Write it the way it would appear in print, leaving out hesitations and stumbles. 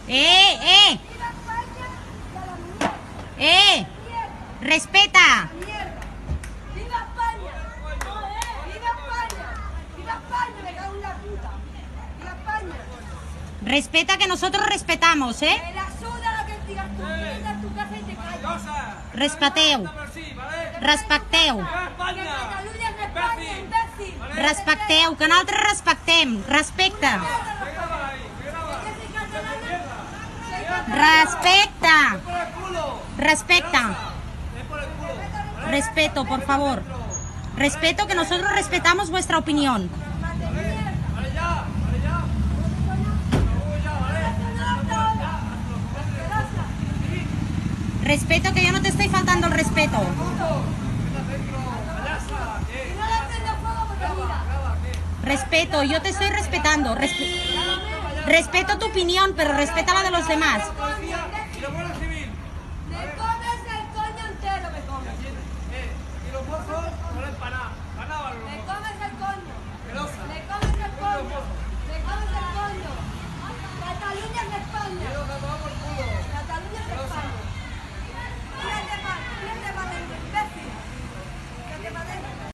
¡Eh! ¡Respeta! ¡Viva España! ¡Viva España! ¡Viva España! ¡Me cago en la puta! ¡Viva España! Respeta, que nosotros respetamos, ¿eh? ¡Me la suda lo que digas tú! ¡Vete a tu casa y te callas! Respeteu. Respecteu. ¡Que Catalunya és Espanya, imbècil! Respecteu, que nosaltres respectem. Respecta. Respecta. Respecta. Respeto, por favor. Respeto, que nosotros respetamos vuestra opinión. Respeto, que yo no te estoy faltando el respeto. Respeto, yo te estoy respetando. Respeto tu opinión, pero respeta la de los demás.